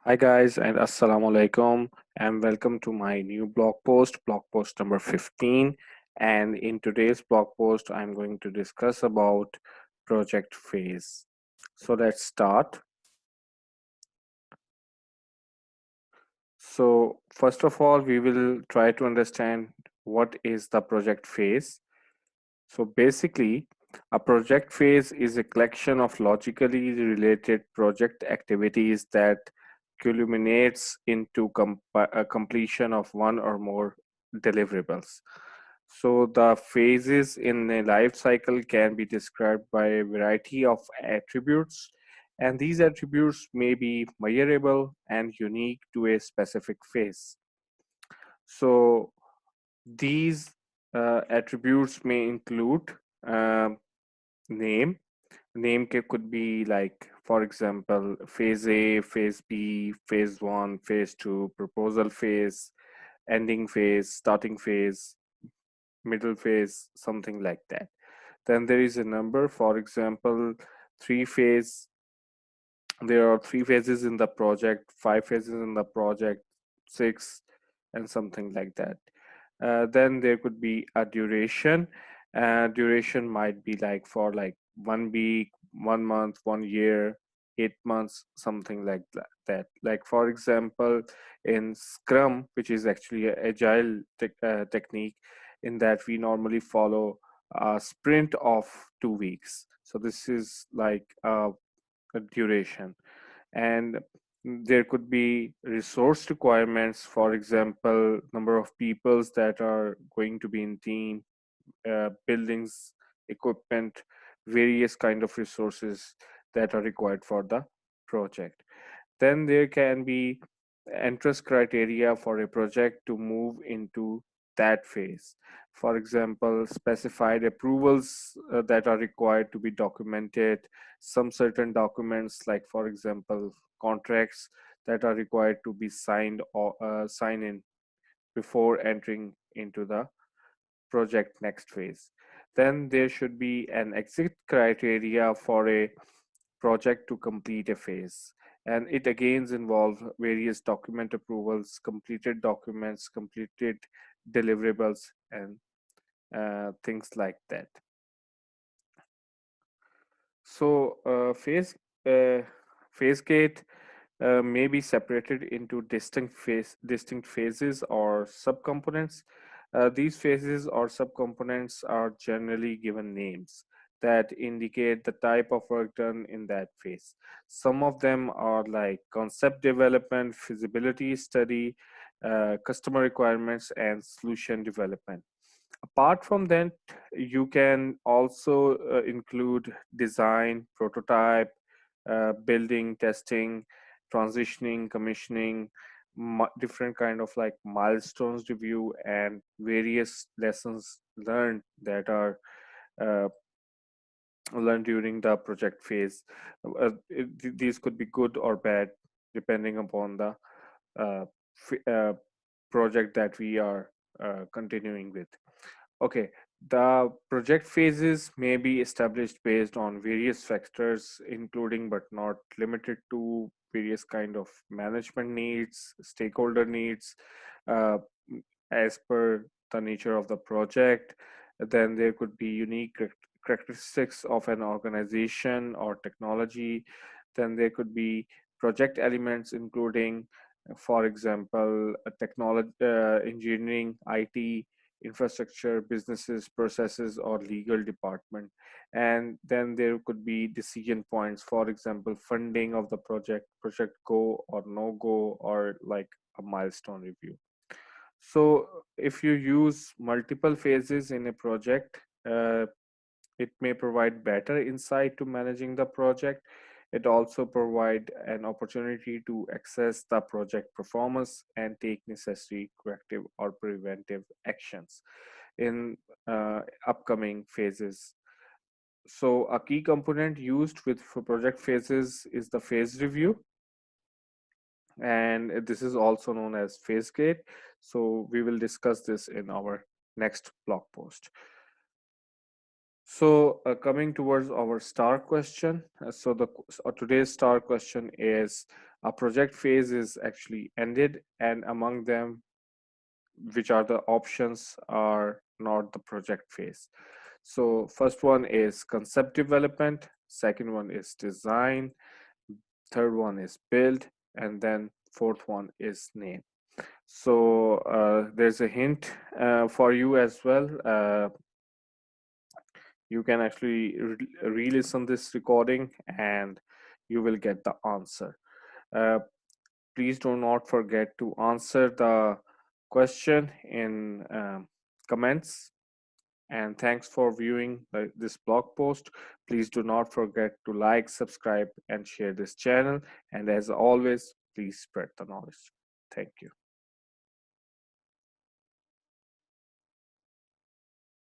Hi guys and assalamu alaikum and welcome to my new blog post number 15. And in today's blog post, I'm going to discuss about project phase. So let's start. So first of all, we will try to understand what is the project phase. So basically, a project phase is a collection of logically related project activities that culminates into completion of one or more deliverables. So the phases in a life cycle can be described by a variety of attributes, and these attributes may be measurable and unique to a specific phase. So these attributes may include um, name. Could be like, for example, phase A, phase B, phase one, phase two, proposal phase, ending phase, starting phase, middle phase, something like that. Then there is a number, for example, three phase. There are three phases in the project, five phases in the project, six, and something like that. Then there could be a duration. Duration might be like for like 1 week, 1 month, 1 year, 8 months, something like that. Like for example, in Scrum, which is actually an agile technique, in that we normally follow a sprint of 2 weeks. So this is like a duration. And there could be resource requirements, for example, number of peoples that are going to be in team, buildings, equipment, various kind of resources that are required for the project. Then there can be entrance criteria for a project to move into that phase. For example, specified approvals that are required to be documented, some certain documents like, for example, contracts that are required to be signed or sign in before entering into the project next phase. Then there should be an exit criteria for a project to complete a phase. And it again involves various document approvals, completed documents, completed deliverables, and things like that. So uh, phase gate may be separated into distinct phases or subcomponents. These phases or subcomponents are generally given names that indicate the type of work done in that phase. Some of them are like concept development, feasibility study, customer requirements, and solution development. Apart from that, you can also include design, prototype, building, testing, transitioning, commissioning, different kind of like milestones review, and various lessons learned that are uh, learned during the project phase. These could be good or bad depending upon the uh, project that we are continuing with. Okay, the project phases may be established based on various factors, including but not limited to various kind of management needs, stakeholder needs, uh, as per the nature of the project. Then there could be unique characteristics of an organization or technology. Then there could be project elements, including, for example, technology, engineering, IT, infrastructure, businesses, processes, or legal department. And then there could be decision points, for example, funding of the project go or no go, or like a milestone review. So if you use multiple phases in a project, it may provide better insight to managing the project. It also provide an opportunity to assess the project performance and take necessary corrective or preventive actions in upcoming phases. So a key component used with for project phases is the phase review, and this is also known as phase gate. So we will discuss this in our next blog post. So, coming towards our star question, today's star question is: a project phase is actually ended, and among them, which are the options are not the project phase. So, first one is concept development, second one is design, third one is build, and then fourth one is name. So, there's a hint for you as well. You can actually re-listen this recording and you will get the answer. Uh, Please do not forget to answer the question in comments. And thanks for viewing this blog post. Please do not forget to like, subscribe, and share this channel. And as always, please spread the knowledge. Thank you.